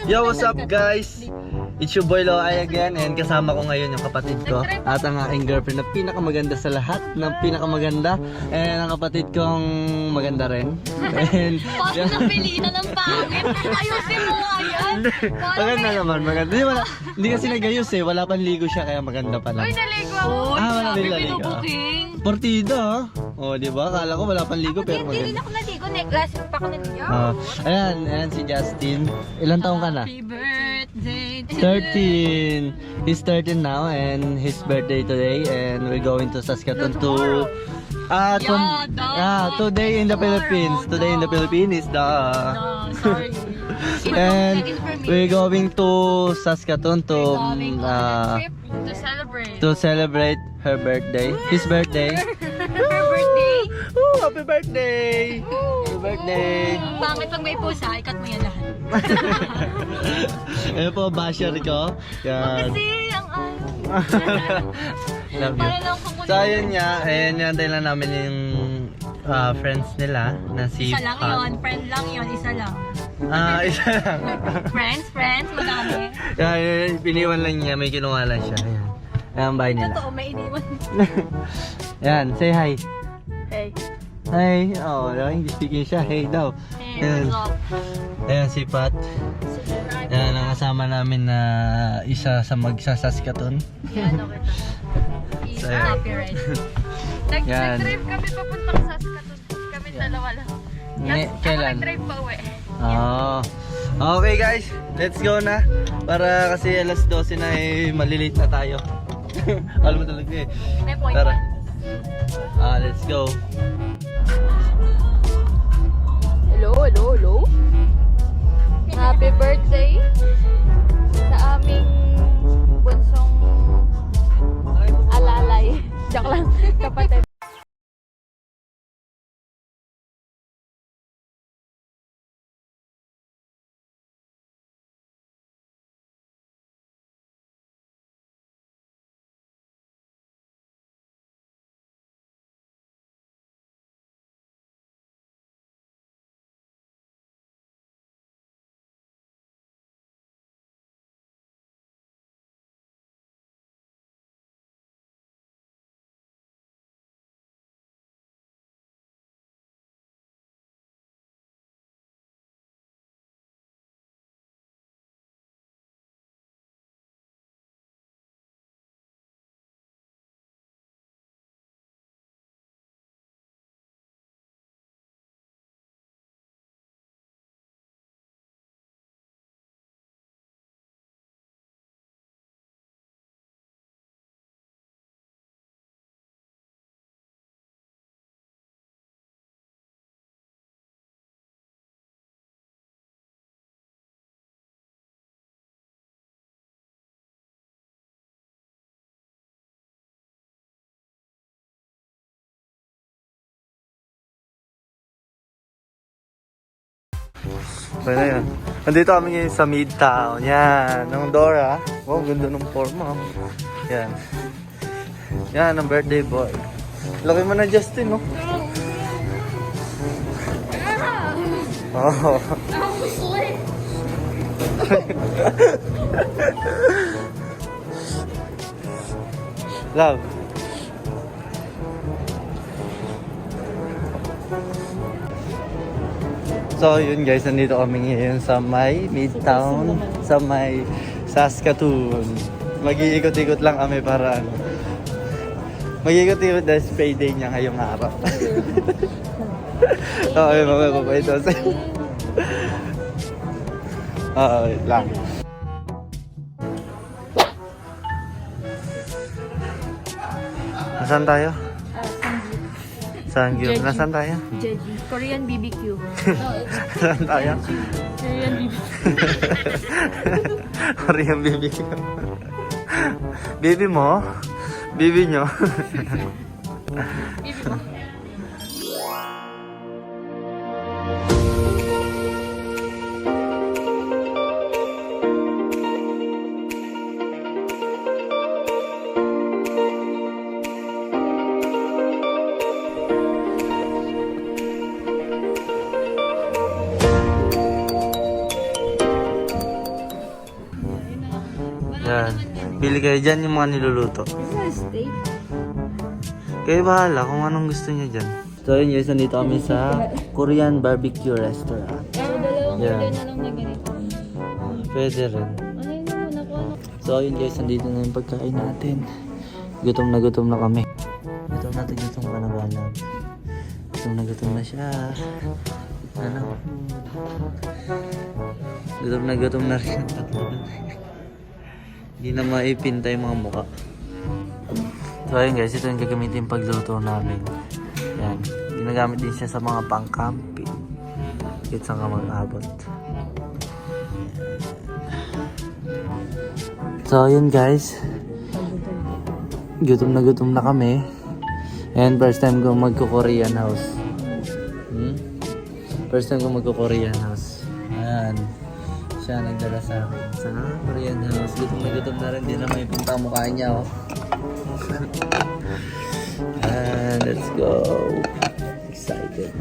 Yo, what's up guys? It's your boy Loay again and kasama ko ngayon yung kapatid ko at ang aking girlfriend na pinakamaganda sa lahat, na pinakamaganda, and ang kapatid kong maganda rin. And Parang napilitan ng pangit. Ayusin mo nga yan. maganda naman, maganda. Hindi kasi nagayos eh, wala pang ligo siya kaya maganda pa lang. Uy, naligo ako. Wala din naligo. Pinubuking. Partida ah. Oh, di ba? Kala ko wala pang ligo pero Hindi rin maganda. ako naligo. Last week pa ako naligo. Ayan si Justin. Ilang taong ka na? Happy birthday to 13. He's 13 now and his birthday today and we're going to Saskatoon to today in the Philippines. Today in the Philippines is the No, sorry. and we're going to Saskatoon to Going on a trip to celebrate her birthday. His birthday. her birthday. Oh, happy birthday! Happy birthday! Pangit pag may pusa, ikat mo yan lahat. Ayan po, basher ko. Yan. Kasi ang Love you. para lang kung So ayun nga, ayan nantay lang namin yung friends nila na si isa lang Pat. yun, friend lang yun, isa lang. Isa lang. Friends, madami. Yan, piniwan lang niya, may kinuha lang siya. Ayan. Ayan ang bahay nila. Totoo, may iniwan. Ayan, say hi. Hey. Hi. Oh, English speaking siya. Hey daw. Hey, Ayan. what's up? Ayan si Pat. Ayan ang kasama namin na isa sa magsasaskatoon. Yan, okay to. So, ayan. Copyright. Yan. Nag-drive kami papuntang Saskatoon. Kami dalawa lang. Kailan? Nag-drive pa uwi. Oh. Okay guys, let's go na. Para kasi alas 12 na eh, malilate na tayo. Alam mo talaga eh. May point. Tara. Let's go. Hello. Happy birthday sa aming bunsong alalay. Joke lang, kapatid. Pwede na yan. Nandito kami ngayon sa Midtown. Yan. Ng Dora. Wow, ganda ng forma. Yan. Yan, ang birthday boy. Laki mo na Justin, no? Oh. Love. So yun guys, nandito kami ngayon sa may Midtown, sa may Saskatoon. Mag-iikot-ikot lang kami para ano. Mag-iikot-ikot dahil payday niya ngayong araw. Okay, mamaya ito. Wait lang. Nasaan tayo? Sangyup. Nasaan tayo? Jeji. Korean BBQ. Nasaan tayo? Korean BBQ. Korean BBQ. Baby mo? Baby nyo? Bibi mo. Pili kayo dyan yung mga niluluto. This is a steak. Kayo bahala kung anong gusto niya dyan. So yun guys, nandito kami sa Korean barbecue restaurant. Dalawang Yeah. order na lang na ganito. Pwede rin. Ano yun muna ko? So yun guys, nandito na yung pagkain natin. Gutom na kami. Gutom ka na balag. Gutom na siya. Ano? Gutom na rin. Hindi na maipinta yung mga mukha. So ayun guys, ito yung gagamitin yung pagluto namin. Yan. Ginagamit din siya sa mga pang-camping. Kahit saan ka mag-abot. So ayun guys. Gutom na kami. And first time ko magko-Korean house. First time ko magko-Korean house. Ayan. Siya nagdala sa akin sa Korean house. Gutom na rin. Di na may pinta mukha niya. Oh. And let's go. Excited.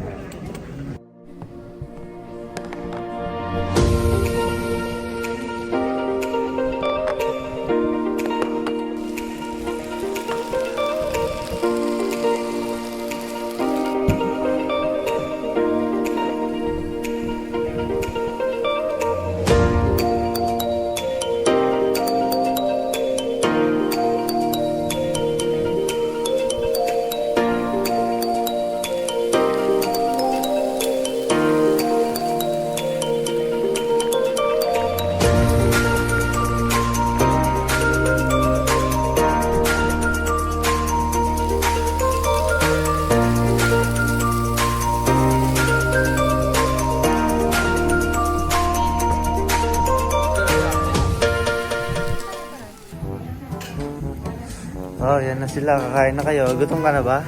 Oh, yan na sila. Kakain na kayo. Gutom ka na ba?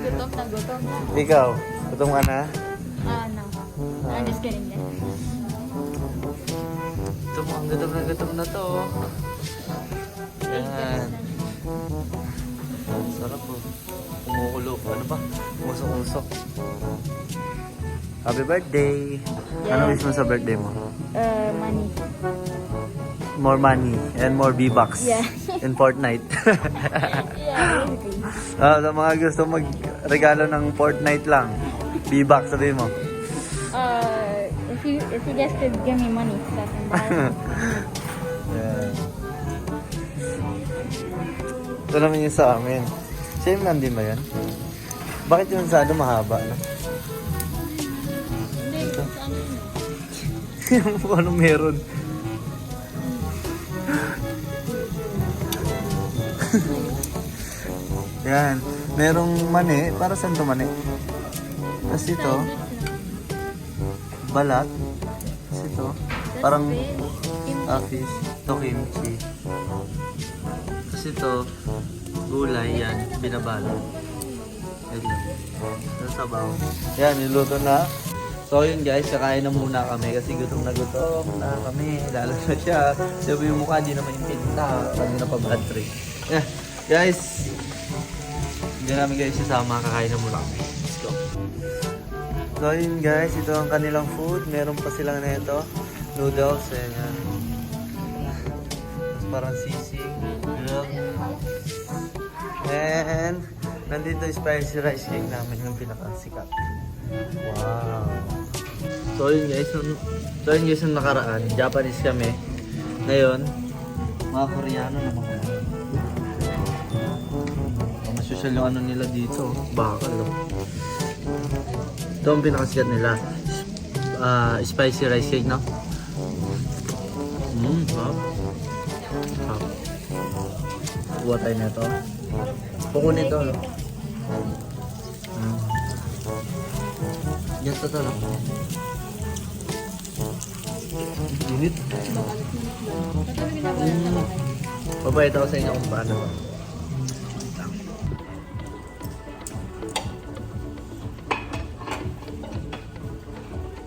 Gutom na. Ikaw, gutom ka na? No. I'm just kidding. Gutom na to. Yan. Sarap po. Kumukulo. Ano ba? Usok-usok. Happy birthday! Ano wish mo sa birthday mo? Money. More money and more V-Bucks Yeah. in Fortnite. Yeah, basically. Sa mga gusto magregalo ng Fortnite lang, V-Bucks sabi mo. If you guys could give me money, so I can buy it. Yeah. Ito naman yung sa amin. Same lang din ba yan? Bakit yung masyado mahaba? No? Hindi, ano yun? Anong meron? Yan. Merong mani. Para saan to mani? Tapos ito. Balat. Tapos ito. Parang fish. Ito kimchi. Tapos ito. Gulay. Yan. Binabalot. Ito. Ito sabaw. Yan. Niluto na. So yun guys, kakain na muna kami kasi gutom na kami. Lalo na siya. Sabi yung mukha, di naman yung pinta. Kanina pa bad trip. Yeah. Guys, hindi namin guys sasama. Kakain na muna kami. Let's go. So yun guys, ito ang kanilang food. Meron pa silang nito. Noodles. And yan. Parang sisig. And nandito yung spicy rice cake namin yung pinakasikat. Wow. So yun guys, yung nakaraan, Japanese kami. Ngayon, mga Koreano naman kami. Masosyal yung ano nila dito, bakal. Ito ang pinakasikat nila. Spicy rice cake na. Wow. Kuha tayo na ito. Pukunin ito. Yan ito lang. Init. Papayat ako sa inyo kung paano.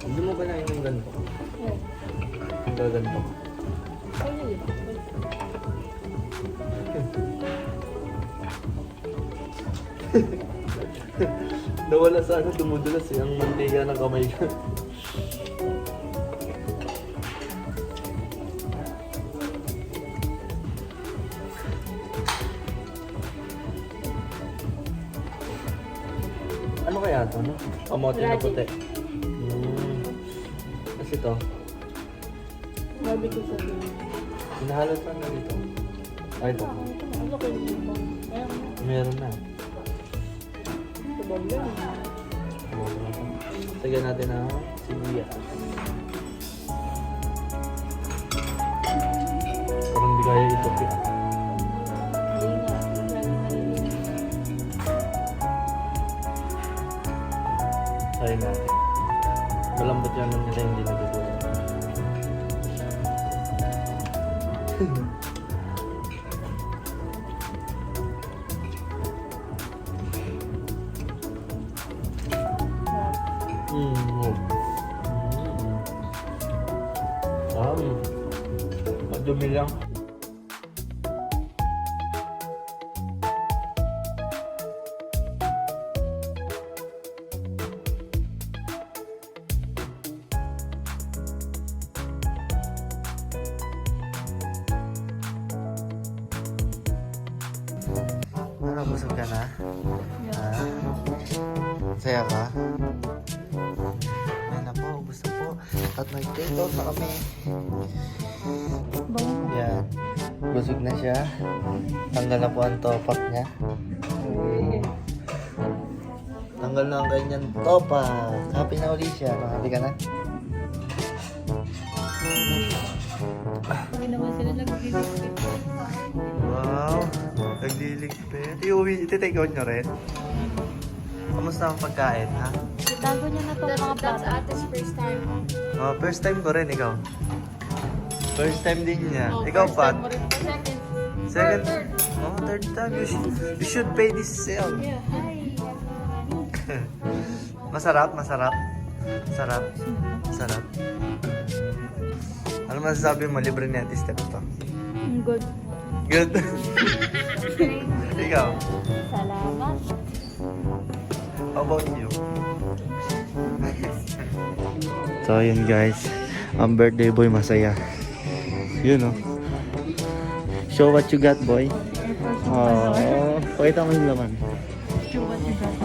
Hindi mo ba na yung ganito? Yung gaganto. Nawala sa ano, dumudulas eh, ang mantika ng kamay ko. ano? Kamote na puti. Kasi ito, Barbecue sa din. hinahalot pa na dito. Ay, ito. Ano kayo dito? Meron na. Sabag lang. Sagyan natin ang sibuyas. Parang di kaya ito. Hindi nga. Masyadong maliliit. Sayin natin. Malambot yan nung nila hindi nagugulo. Madumi lang. Ano, busog ka na? Ah, saya ka? Ay na po, gusto po. At nag-take out na kami. Yan. Busog na siya. Tanggal na po ang topak niya. Tanggal na ang ganyan topak. Happy na ulit siya. Happy ka na? Hindi naman sila nag-ibig. Wow. Nagliligpit. Iti-take out nyo rin? Kamusta ang pagkain, ha? Itago niya na to mga bata. That's ate's first time. Oh, first time ko rin, ikaw. First time din niya. Ikaw, Pat? Second. Second? Third. Oh, third time. You should pay this sale. Yeah. Hi. Masarap, masarap. Sarap. Sarap. Ano masasabi mo? Libre ni Ate Steph to. Good. Good. Ikaw? Salamat. How about you? So yun guys, ang birthday boy masaya. Yun oh. Show what you got, boy. Oh, pakita mo yung laman. Show what you got.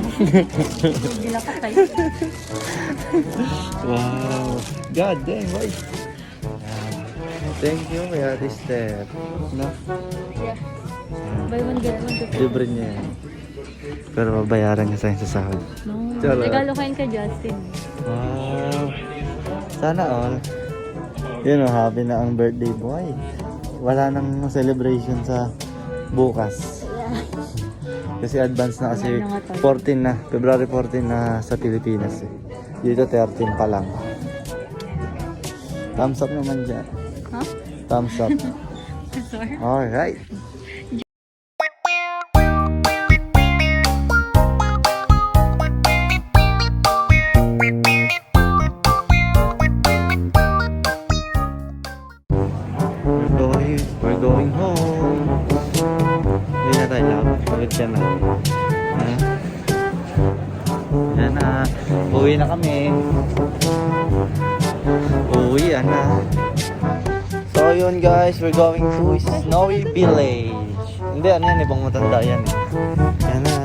Hindi lang patay. Wow. God damn, boy. Thank you, Kuya Ate Steph. No? Yeah. Buy one get one. Libre niya yan. Pero babayaran niya sa sahod. No. Charot. Regalo kain ka, Justin. Wow. Sana all. Yun o, happy na ang birthday boy. Wala nang celebration sa bukas. Kasi advance na kasi 14 na. February 14 na sa Pilipinas eh. Dito 13 pa lang. Thumbs up naman dyan. Huh? Thumbs up. Sorry. Alright. We're going home. Hindi na tayo love. Ulit yan na. Yan na. Uwi na kami. Uwi na. So yun guys, we're going to Snowy Village. Hindi, ano yan, ibang matanda yan eh. Yan na.